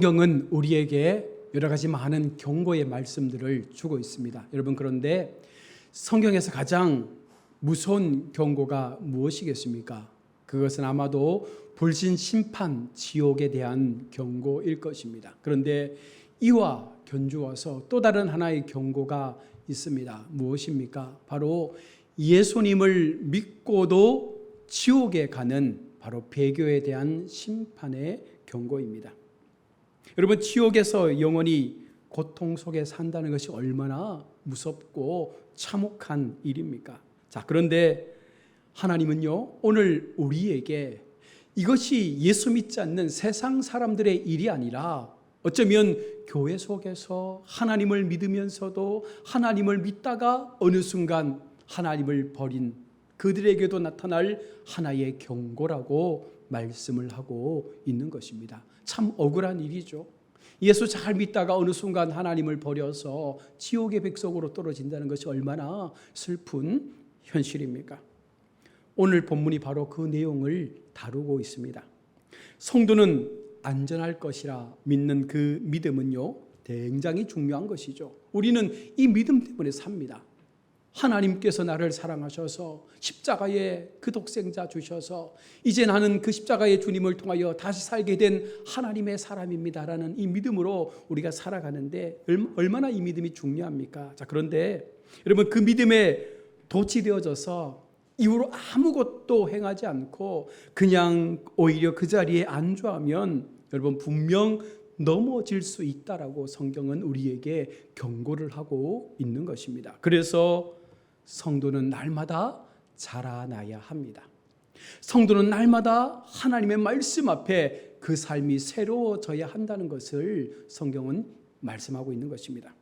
성경은 우리에게 여러 가지 많은 경고의 말씀들을 주고 있습니다. 여러분, 그런데 성경에서 가장 무서운 경고가 무엇이겠습니까? 그것은 아마도 불신 심판, 지옥에 대한 경고일 것입니다. 그런데 이와 견주어서 또 다른 하나의 경고가 있습니다. 무엇입니까? 바로 예수님을 믿고도 지옥에 가는 바로 배교에 대한 심판의 경고입니다. 여러분, 지옥에서 영원히 고통 속에 산다는 것이 얼마나 무섭고 참혹한 일입니까? 자, 그런데 하나님은요, 오늘 우리에게 이것이 예수 믿지 않는 세상 사람들의 일이 아니라 어쩌면 교회 속에서 하나님을 믿으면서도 하나님을 믿다가 어느 순간 하나님을 버린 그들에게도 나타날 하나의 경고라고 말씀을 하고 있는 것입니다. 참 억울한 일이죠. 예수 잘 믿다가 어느 순간 하나님을 버려서 지옥의 백성으로 떨어진다는 것이 얼마나 슬픈 현실입니까? 오늘 본문이 바로 그 내용을 다루고 있습니다. 성도는 안전할 것이라 믿는 그 믿음은요, 굉장히 중요한 것이죠. 우리는 이 믿음 때문에 삽니다. 하나님께서 나를 사랑하셔서 십자가에 그 독생자 주셔서 이제 나는 그 십자가의 주님을 통하여 다시 살게 된 하나님의 사람입니다라는 이 믿음으로 우리가 살아가는데 얼마나 이 믿음이 중요합니까? 자, 그런데 여러분, 그 믿음에 도취되어져서 이후로 아무것도 행하지 않고 그냥 오히려 그 자리에 안주하면 여러분 분명 넘어질 수 있다라고 성경은 우리에게 경고를 하고 있는 것입니다. 그래서 성도는 날마다 자라나야 합니다. 성도는 날마다 하나님의 말씀 앞에 그 삶이 새로워져야 한다는 것을 성경은 말씀하고 있는 것입니다.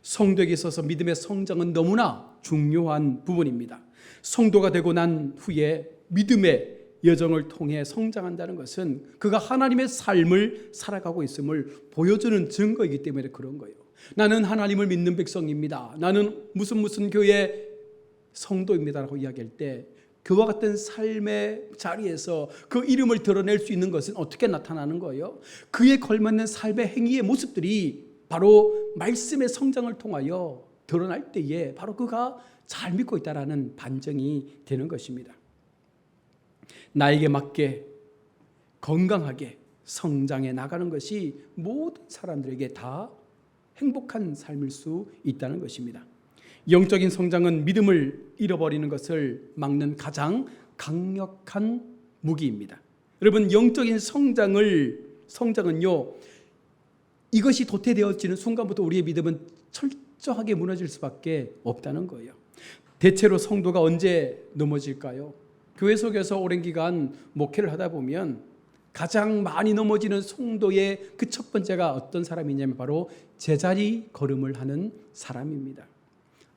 성도에게 있어서 믿음의 성장은 너무나 중요한 부분입니다. 성도가 되고 난 후에 믿음의 여정을 통해 성장한다는 것은 그가 하나님의 삶을 살아가고 있음을 보여주는 증거이기 때문에 그런 거예요. 나는 하나님을 믿는 백성입니다. 나는 무슨 교회 성도입니다라고 이야기할 때 그와 같은 삶의 자리에서 그 이름을 드러낼 수 있는 것은 어떻게 나타나는 거예요? 그에 걸맞는 삶의 행위의 모습들이 바로 말씀의 성장을 통하여 드러날 때에 바로 그가 잘 믿고 있다라는 반증이 되는 것입니다. 나에게 맞게 건강하게 성장해 나가는 것이 모든 사람들에게 다 행복한 삶일 수 있다는 것입니다. 영적인 성장은 믿음을 잃어버리는 것을 막는 가장 강력한 무기입니다. 여러분, 영적인 성장은요, 이것이 도태되어지는 순간부터 우리의 믿음은 철저하게 무너질 수밖에 없다는 거예요. 대체로 성도가 언제 넘어질까요? 교회 속에서 오랜 기간 목회를 하다 보면 가장 많이 넘어지는 성도의 그 첫 번째가 어떤 사람이냐면 바로 제자리 걸음을 하는 사람입니다.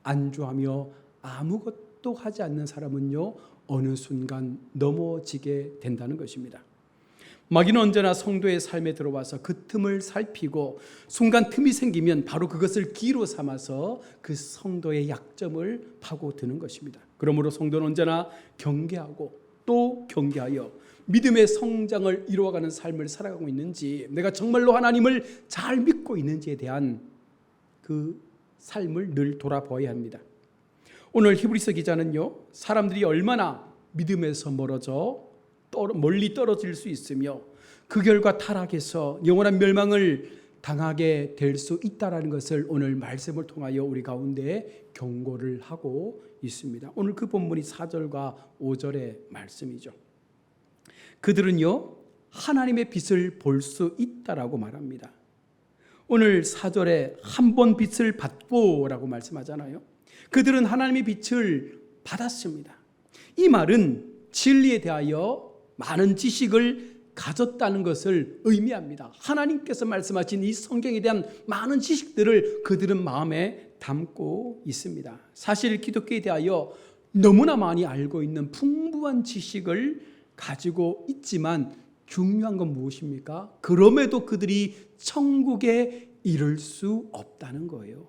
안주하며 아무것도 하지 않는 사람은요, 어느 순간 넘어지게 된다는 것입니다. 마귀는 언제나 성도의 삶에 들어와서 그 틈을 살피고 순간 틈이 생기면 바로 그것을 기로 삼아서 그 성도의 약점을 파고드는 것입니다. 그러므로 성도는 언제나 경계하고 또 경계하여 믿음의 성장을 이루어가는 삶을 살아가고 있는지, 내가 정말로 하나님을 잘 믿고 있는지에 대한 그 삶을 늘 돌아보아야 합니다. 오늘 히브리서 기자는요, 사람들이 얼마나 믿음에서 멀리 떨어질 수 있으며 그 결과 타락해서 영원한 멸망을 당하게 될 수 있다는 것을 오늘 말씀을 통하여 우리 가운데 경고를 하고 있습니다. 오늘 그 본문이 4절과 5절의 말씀이죠. 그들은요, 하나님의 빛을 볼 수 있다라고 말합니다. 오늘 4절에 한 번 빛을 받고라고 말씀하잖아요. 그들은 하나님의 빛을 받았습니다. 이 말은 진리에 대하여 많은 지식을 가졌다는 것을 의미합니다. 하나님께서 말씀하신 이 성경에 대한 많은 지식들을 그들은 마음에 담고 있습니다. 사실 기독교에 대하여 너무나 많이 알고 있는 풍부한 지식을 가지고 있지만 중요한 건 무엇입니까? 그럼에도 그들이 천국에 이를 수 없다는 거예요.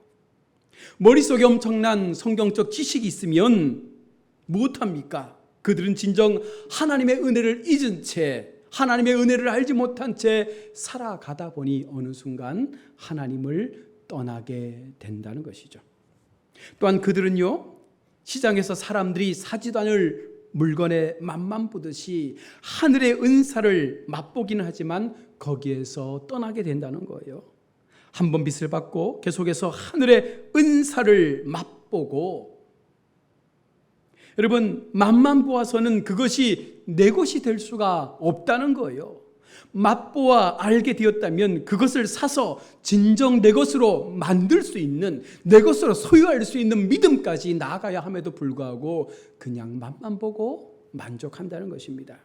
머릿속에 엄청난 성경적 지식이 있으면 무엇합니까? 그들은 진정 하나님의 은혜를 잊은 채 하나님의 은혜를 알지 못한 채 살아가다 보니 어느 순간 하나님을 떠나게 된다는 것이죠. 또한 그들은요, 시장에서 사람들이 사지도 않을 물건에 맛만 보듯이 하늘의 은사를 맛보기는 하지만 거기에서 떠나게 된다는 거예요. 한 번 빚을 받고 계속해서 하늘의 은사를 맛보고, 여러분, 맛만 보아서는 그것이 내 것이 될 수가 없다는 거예요. 맛보아 알게 되었다면 그것을 사서 진정 내 것으로 만들 수 있는, 내 것으로 소유할 수 있는 믿음까지 나아가야 함에도 불구하고 그냥 맛만 보고 만족한다는 것입니다.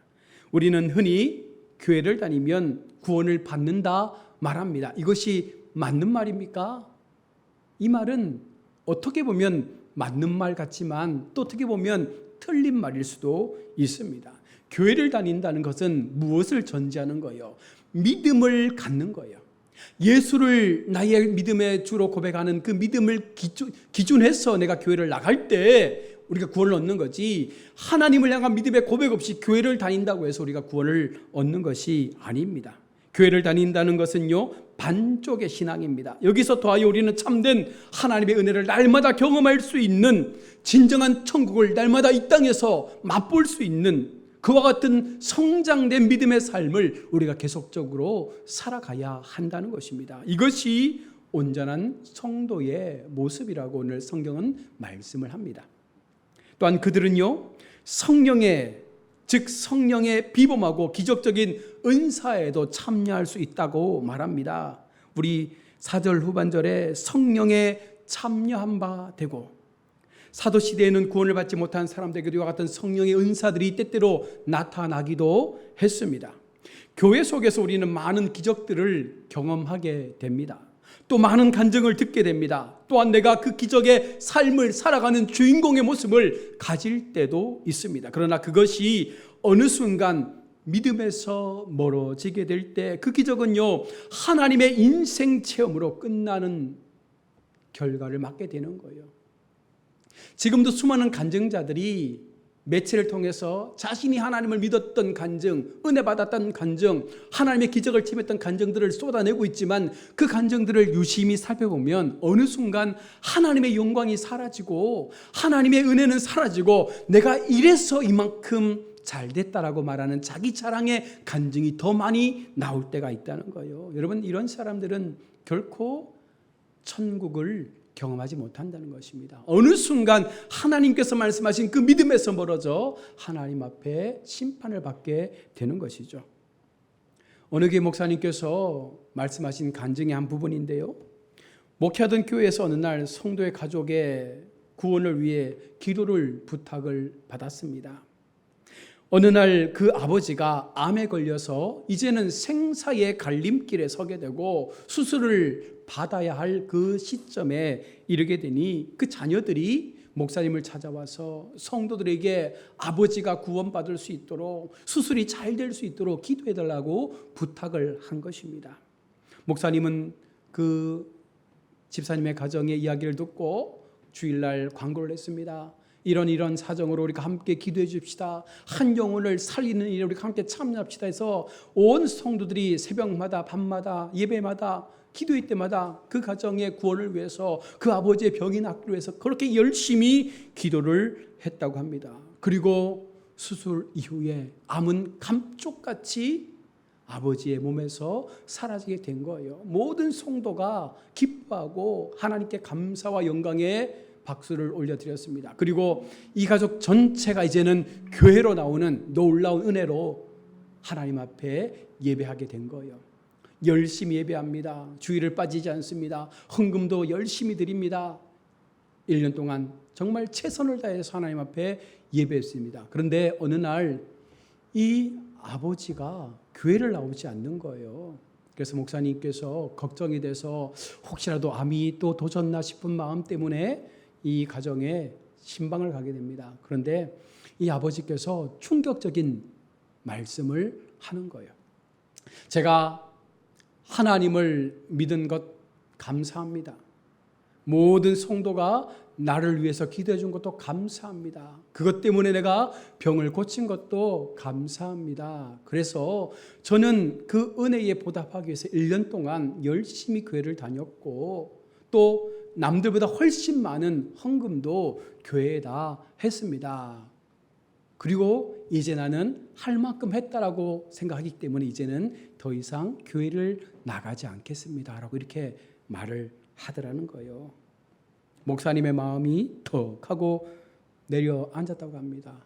우리는 흔히 교회를 다니면 구원을 받는다 말합니다. 이것이 맞는 말입니까? 이 말은 어떻게 보면 맞는 말 같지만 또 어떻게 보면 틀린 말일 수도 있습니다. 교회를 다닌다는 것은 무엇을 전제하는 거예요? 믿음을 갖는 거예요. 예수를 나의 믿음의 주로 고백하는 그 믿음을 기준해서 내가 교회를 나갈 때 우리가 구원을 얻는 거지, 하나님을 향한 믿음의 고백 없이 교회를 다닌다고 해서 우리가 구원을 얻는 것이 아닙니다. 교회를 다닌다는 것은요, 반쪽의 신앙입니다. 여기서 더하여 우리는 참된 하나님의 은혜를 날마다 경험할 수 있는, 진정한 천국을 날마다 이 땅에서 맛볼 수 있는 그와 같은 성장된 믿음의 삶을 우리가 계속적으로 살아가야 한다는 것입니다. 이것이 온전한 성도의 모습이라고 오늘 성경은 말씀을 합니다. 또한 그들은요, 성령의 비범하고 기적적인 은사에도 참여할 수 있다고 말합니다. 우리 4절 후반절에 성령에 참여한 바 되고, 사도시대에는 구원을 받지 못한 사람들에게도 이와 같은 성령의 은사들이 때때로 나타나기도 했습니다. 교회 속에서 우리는 많은 기적들을 경험하게 됩니다. 또 많은 간증을 듣게 됩니다. 또한 내가 그 기적의 삶을 살아가는 주인공의 모습을 가질 때도 있습니다. 그러나 그것이 어느 순간 믿음에서 멀어지게 될 때 그 기적은요, 하나님의 인생 체험으로 끝나는 결과를 맞게 되는 거예요. 지금도 수많은 간증자들이 매체를 통해서 자신이 하나님을 믿었던 간증, 은혜 받았던 간증, 하나님의 기적을 체험했던 간증들을 쏟아내고 있지만 그 간증들을 유심히 살펴보면 어느 순간 하나님의 영광이 사라지고 하나님의 은혜는 사라지고 내가 이래서 이만큼 잘 됐다라고 말하는 자기 자랑의 간증이 더 많이 나올 때가 있다는 거예요. 여러분, 이런 사람들은 결코 천국을 경험하지 못한다는 것입니다. 어느 순간 하나님께서 말씀하신 그 믿음에서 멀어져 하나님 앞에 심판을 받게 되는 것이죠. 어느 교회 목사님께서 말씀하신 간증의 한 부분인데요, 목회하던 교회에서 어느 날 성도의 가족의 구원을 위해 기도를 부탁을 받았습니다. 어느 날 그 아버지가 암에 걸려서 이제는 생사의 갈림길에 서게 되고 수술을 받아야 할 그 시점에 이르게 되니 그 자녀들이 목사님을 찾아와서 성도들에게 아버지가 구원받을 수 있도록, 수술이 잘 될 수 있도록 기도해달라고 부탁을 한 것입니다. 목사님은 그 집사님의 가정의 이야기를 듣고 주일날 광고를 했습니다. 이런 사정으로 우리가 함께 기도해 줍시다. 한 영혼을 살리는 일에 우리가 함께 참여합시다 해서 온 성도들이 새벽마다 밤마다 예배마다 기도회 때마다 그 가정의 구원을 위해서, 그 아버지의 병이 낫기를 위해서 그렇게 열심히 기도를 했다고 합니다. 그리고 수술 이후에 암은 감쪽같이 아버지의 몸에서 사라지게 된 거예요. 모든 성도가 기뻐하고 하나님께 감사와 영광의 박수를 올려드렸습니다. 그리고 이 가족 전체가 이제는 교회로 나오는 놀라운 은혜로 하나님 앞에 예배하게 된 거예요. 열심히 예배합니다. 주일을 빠지지 않습니다. 헌금도 열심히 드립니다. 1년 동안 정말 최선을 다해서 하나님 앞에 예배했습니다. 그런데 어느 날 이 아버지가 교회를 나오지 않는 거예요. 그래서 목사님께서 걱정이 돼서 혹시라도 암이 또 도졌나 싶은 마음 때문에 이 가정에 신방을 가게 됩니다. 그런데 이 아버지께서 충격적인 말씀을 하는 거예요. 제가 하나님을 믿은 것 감사합니다. 모든 성도가 나를 위해서 기도해 준 것도 감사합니다. 그것 때문에 내가 병을 고친 것도 감사합니다. 그래서 저는 그 은혜에 보답하기 위해서 1년 동안 열심히 교회를 다녔고 또 남들보다 훨씬 많은 헌금도 교회에다 했습니다. 그리고 이제 나는 할 만큼 했다라고 생각하기 때문에 이제는 더 이상 교회를 나가지 않겠습니다. 라고 이렇게 말을 하더라는 거예요. 목사님의 마음이 턱 하고 내려앉았다고 합니다.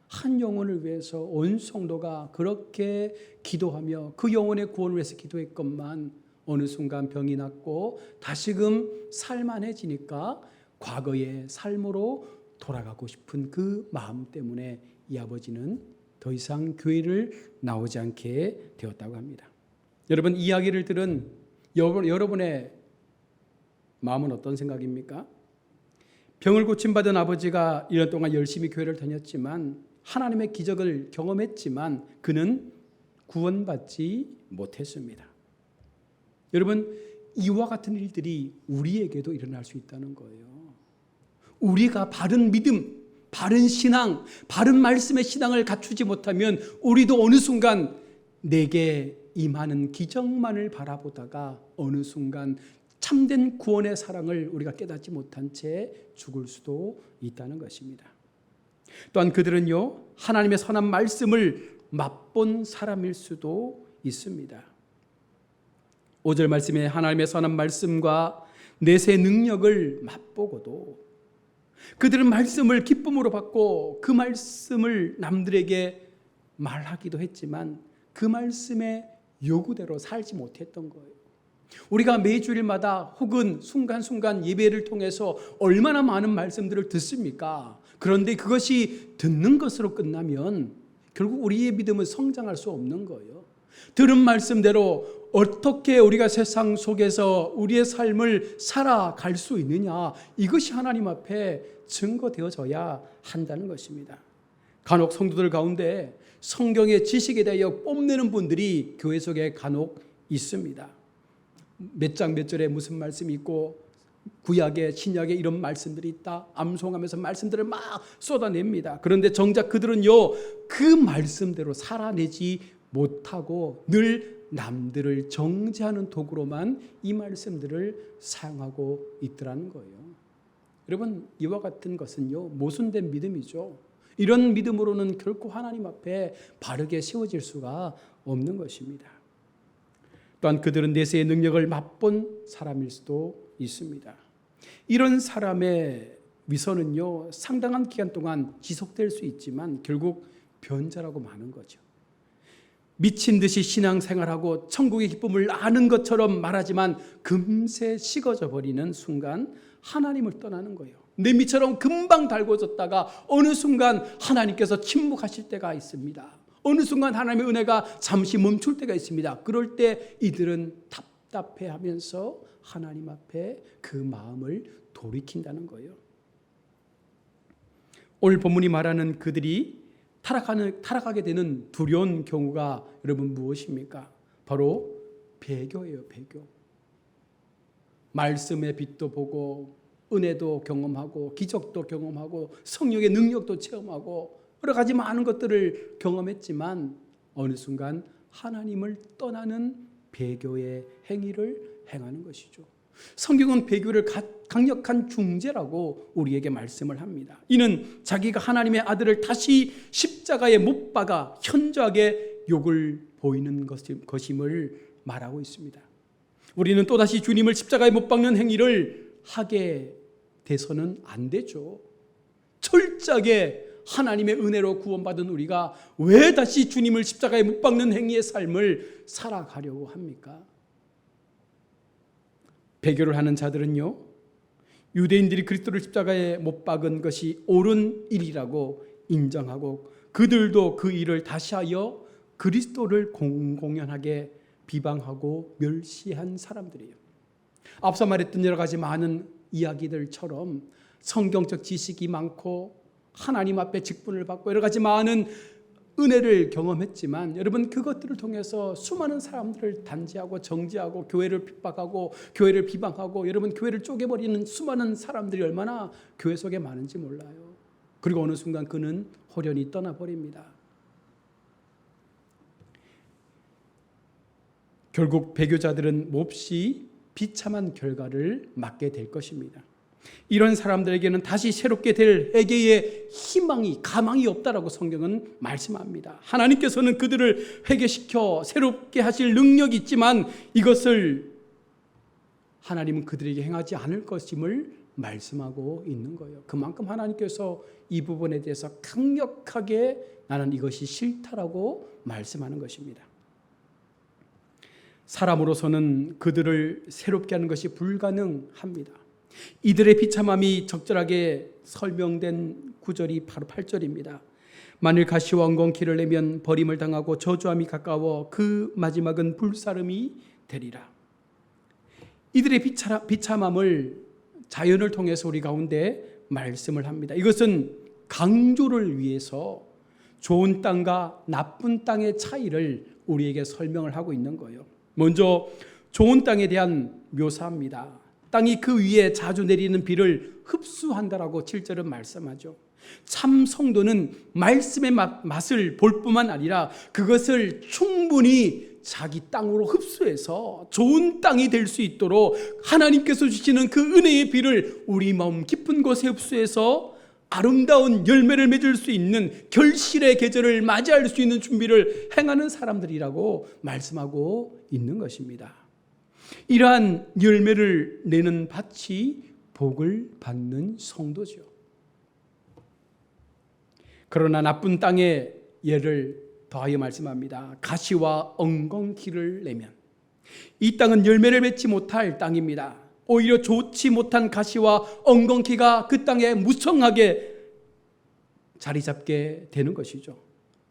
한 영혼을 위해서 온 성도가 그렇게 기도하며 그 영혼의 구원을 위해서 기도했건만 어느 순간 병이 났고 다시금 살만해지니까 과거의 삶으로 돌아가고 싶은 그 마음 때문에 이 아버지는 더 이상 교회를 나오지 않게 되었다고 합니다. 여러분, 이야기를 들은 여러분의 마음은 어떤 생각입니까? 병을 고침받은 아버지가 1년 동안 열심히 교회를 다녔지만 하나님의 기적을 경험했지만 그는 구원받지 못했습니다. 여러분, 이와 같은 일들이 우리에게도 일어날 수 있다는 거예요. 우리가 바른 믿음, 바른 신앙, 바른 말씀의 신앙을 갖추지 못하면 우리도 어느 순간 내게 임하는 기적만을 바라보다가 어느 순간 참된 구원의 사랑을 우리가 깨닫지 못한 채 죽을 수도 있다는 것입니다. 또한 그들은요, 하나님의 선한 말씀을 맛본 사람일 수도 있습니다. 5절 말씀에 하나님의 선한 말씀과 내세의 능력을 맛보고도 그들은 말씀을 기쁨으로 받고 그 말씀을 남들에게 말하기도 했지만 그 말씀의 요구대로 살지 못했던 거예요. 우리가 매주일마다 혹은 순간순간 예배를 통해서 얼마나 많은 말씀들을 듣습니까? 그런데 그것이 듣는 것으로 끝나면 결국 우리의 믿음은 성장할 수 없는 거예요. 들은 말씀대로 어떻게 우리가 세상 속에서 우리의 삶을 살아갈 수 있느냐, 이것이 하나님 앞에 증거되어져야 한다는 것입니다. 간혹 성도들 가운데 성경의 지식에 대하여 뽐내는 분들이 교회 속에 간혹 있습니다. 몇 장 몇 절에 무슨 말씀이 있고 구약에 신약에 이런 말씀들이 있다 암송하면서 말씀들을 막 쏟아냅니다. 그런데 정작 그들은요, 그 말씀대로 살아내지 못하고 늘 남들을 정죄하는 도구로만 이 말씀들을 사용하고 있더라는 거예요. 여러분, 이와 같은 것은요, 모순된 믿음이죠. 이런 믿음으로는 결코 하나님 앞에 바르게 세워질 수가 없는 것입니다. 또한 그들은 내세의 능력을 맛본 사람일 수도 있습니다. 이런 사람의 위선은요, 상당한 기간 동안 지속될 수 있지만 결국 변절하고 마는 거죠. 미친 듯이 신앙생활하고 천국의 기쁨을 아는 것처럼 말하지만 금세 식어져 버리는 순간 하나님을 떠나는 거예요. 냄비처럼 금방 달궈졌다가 어느 순간 하나님께서 침묵하실 때가 있습니다. 어느 순간 하나님의 은혜가 잠시 멈출 때가 있습니다. 그럴 때 이들은 답답해하면서 하나님 앞에 그 마음을 돌이킨다는 거예요. 오늘 본문이 말하는 그들이 타락하게 되는 두려운 경우가 여러분 무엇입니까? 바로 배교예요. 배교. 말씀의 빛도 보고 은혜도 경험하고 기적도 경험하고 성령의 능력도 체험하고 여러 가지 많은 것들을 경험했지만 어느 순간 하나님을 떠나는 배교의 행위를 행하는 것이죠. 성경은 배교를 강력한 중죄라고 우리에게 말씀을 합니다. 이는 자기가 하나님의 아들을 다시 십자가에 못 박아 현저하게 욕을 보이는 것임을 말하고 있습니다. 우리는 또다시 주님을 십자가에 못 박는 행위를 하게 돼서는 안 되죠. 철저하게 하나님의 은혜로 구원받은 우리가 왜 다시 주님을 십자가에 못 박는 행위의 삶을 살아가려고 합니까? 배교를 하는 자들은요, 유대인들이 그리스도를 십자가에 못 박은 것이 옳은 일이라고 인정하고 그들도 그 일을 다시하여 그리스도를 공공연하게 비방하고 멸시한 사람들이에요. 앞서 말했던 여러 가지 많은 이야기들처럼 성경적 지식이 많고 하나님 앞에 직분을 받고 여러 가지 많은 은혜를 경험했지만 여러분 그것들을 통해서 수많은 사람들을 단죄하고 정죄하고 교회를 핍박하고 교회를 비방하고 여러분 교회를 쪼개버리는 수많은 사람들이 얼마나 교회 속에 많은지 몰라요. 그리고 어느 순간 그는 호련히 떠나버립니다. 결국 배교자들은 몹시 비참한 결과를 맞게 될 것입니다. 이런 사람들에게는 다시 새롭게 될 회개의 희망이 가망이 없다라고 성경은 말씀합니다. 하나님께서는 그들을 회개시켜 새롭게 하실 능력이 있지만 이것을 하나님은 그들에게 행하지 않을 것임을 말씀하고 있는 거예요. 그만큼 하나님께서 이 부분에 대해서 강력하게 나는 이것이 싫다라고 말씀하는 것입니다. 사람으로서는 그들을 새롭게 하는 것이 불가능합니다. 이들의 비참함이 적절하게 설명된 구절이 바로 8절입니다. 만일 가시와 엉겅퀴를 내면 버림을 당하고 저주함이 가까워 그 마지막은 불사름이 되리라. 이들의 비참함을 자연을 통해서 우리 가운데 말씀을 합니다. 이것은 강조를 위해서 좋은 땅과 나쁜 땅의 차이를 우리에게 설명을 하고 있는 거예요. 먼저 좋은 땅에 대한 묘사입니다. 땅이 그 위에 자주 내리는 비를 흡수한다라고 7절은 말씀하죠. 참 성도는 말씀의 맛을 볼 뿐만 아니라 그것을 충분히 자기 땅으로 흡수해서 좋은 땅이 될 수 있도록 하나님께서 주시는 그 은혜의 비를 우리 마음 깊은 곳에 흡수해서 아름다운 열매를 맺을 수 있는 결실의 계절을 맞이할 수 있는 준비를 행하는 사람들이라고 말씀하고 있는 것입니다. 이러한 열매를 내는 밭이 복을 받는 성도죠. 그러나 나쁜 땅의 예를 더하여 말씀합니다. 가시와 엉겅퀴를 내면 이 땅은 열매를 맺지 못할 땅입니다. 오히려 좋지 못한 가시와 엉겅퀴가 그 땅에 무성하게 자리 잡게 되는 것이죠.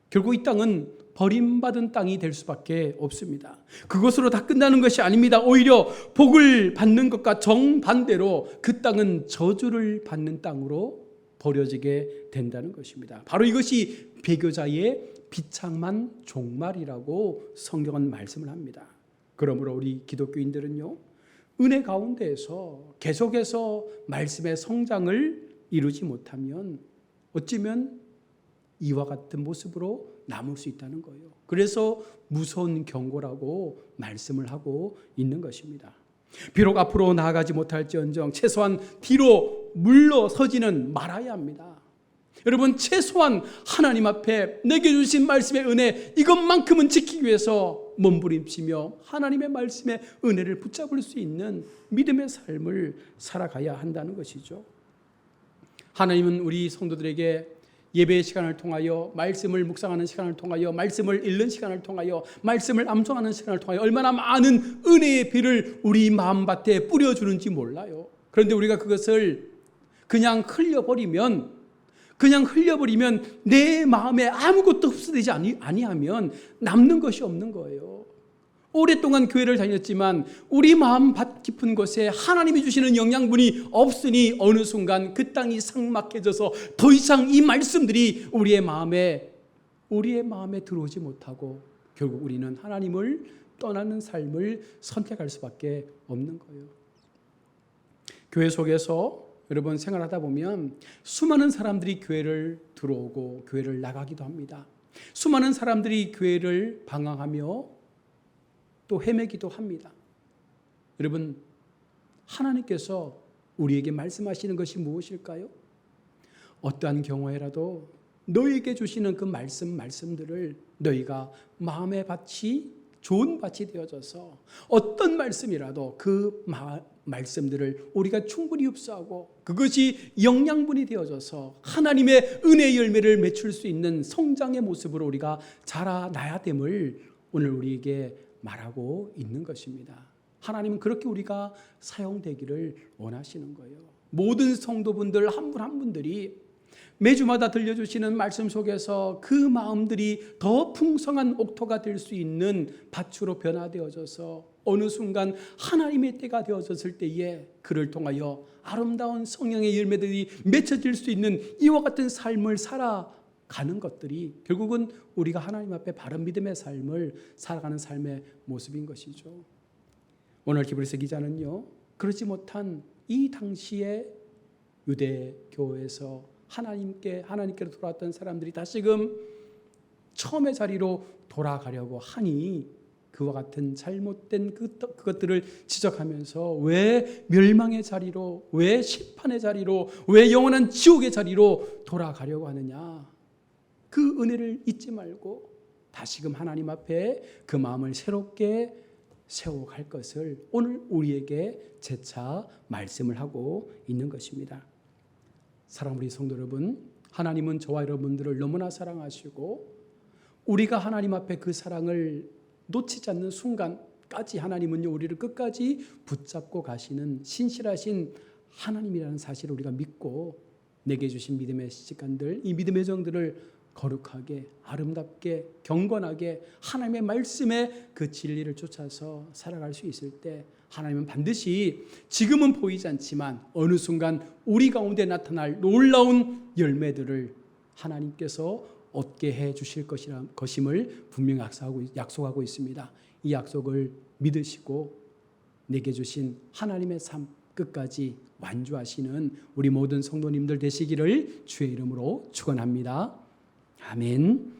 결국 이 땅은 버림받은 땅이 될 수밖에 없습니다. 그것으로 다 끝나는 것이 아닙니다. 오히려 복을 받는 것과 정반대로 그 땅은 저주를 받는 땅으로 버려지게 된다는 것입니다. 바로 이것이 배교자의 비참한 종말이라고 성경은 말씀을 합니다. 그러므로 우리 기독교인들은요, 은혜 가운데에서 계속해서 말씀의 성장을 이루지 못하면 어찌면 이와 같은 모습으로 남을 수 있다는 거예요. 그래서 무서운 경고라고 말씀을 하고 있는 것입니다. 비록 앞으로 나아가지 못할지언정 최소한 뒤로 물러서지는 말아야 합니다. 여러분, 최소한 하나님 앞에 내게 주신 말씀의 은혜 이것만큼은 지키기 위해서 몸부림치며 하나님의 말씀의 은혜를 붙잡을 수 있는 믿음의 삶을 살아가야 한다는 것이죠. 하나님은 우리 성도들에게 예배의 시간을 통하여, 말씀을 묵상하는 시간을 통하여, 말씀을 읽는 시간을 통하여, 말씀을 암송하는 시간을 통하여 얼마나 많은 은혜의 비를 우리 마음밭에 뿌려주는지 몰라요. 그런데 우리가 그것을 그냥 흘려버리면 내 마음에 아무것도 흡수되지 아니하면 남는 것이 없는 거예요. 오랫동안 교회를 다녔지만 우리 마음 밭 깊은 곳에 하나님이 주시는 영양분이 없으니 어느 순간 그 땅이 삭막해져서 더 이상 이 말씀들이 우리의 마음에 들어오지 못하고 결국 우리는 하나님을 떠나는 삶을 선택할 수밖에 없는 거예요. 교회 속에서 여러분 생활하다 보면 수많은 사람들이 교회를 들어오고 교회를 나가기도 합니다. 수많은 사람들이 교회를 방황하며 또 헤매기도 합니다. 여러분, 하나님께서 우리에게 말씀하시는 것이 무엇일까요? 어떠한 경우에라도 너에게 주시는 그 말씀들을 너희가 마음의 밭이 좋은 밭이 되어져서 어떤 말씀이라도 그 말씀들을 우리가 충분히 흡수하고 그것이 영양분이 되어져서 하나님의 은혜의 열매를 맺을 수 있는 성장의 모습으로 우리가 자라나야 됨을 오늘 우리에게 말하고 있는 것입니다. 하나님은 그렇게 우리가 사용되기를 원하시는 거예요. 모든 성도분들 한 분 한 분들이 매주마다 들려주시는 말씀 속에서 그 마음들이 더 풍성한 옥토가 될 수 있는 밭으로 변화되어져서 어느 순간 하나님의 때가 되어졌을 때에 그를 통하여 아름다운 성령의 열매들이 맺혀질 수 있는 이와 같은 삶을 살아 가는 것들이 결국은 우리가 하나님 앞에 바른 믿음의 삶을 살아가는 삶의 모습인 것이죠. 오늘 히브리서 기자는요, 그렇지 못한 이 당시에 유대 교회에서 하나님께로 돌아왔던 사람들이 다시금 처음의 자리로 돌아가려고 하니 그와 같은 잘못된 그것들을 지적하면서 왜 멸망의 자리로, 왜 심판의 자리로, 왜 영원한 지옥의 자리로 돌아가려고 하느냐. 그 은혜를 잊지 말고 다시금 하나님 앞에 그 마음을 새롭게 세워갈 것을 오늘 우리에게 재차 말씀을 하고 있는 것입니다. 사랑하는 우리 성도 여러분, 하나님은 저와 여러분들을 너무나 사랑하시고 우리가 하나님 앞에 그 사랑을 놓치지 않는 순간까지 하나님은요, 우리를 끝까지 붙잡고 가시는 신실하신 하나님이라는 사실을 우리가 믿고 내게 주신 믿음의 시간들, 이 믿음의 정들을 거룩하게, 아름답게, 경건하게 하나님의 말씀의 그 진리를 쫓아서 살아갈 수 있을 때 하나님은 반드시 지금은 보이지 않지만 어느 순간 우리 가운데 나타날 놀라운 열매들을 하나님께서 얻게 해 주실 것임을 분명히 약속하고 있습니다. 이 약속을 믿으시고 내게 주신 하나님의 삶 끝까지 완주하시는 우리 모든 성도님들 되시기를 주의 이름으로 축원합니다. 아멘.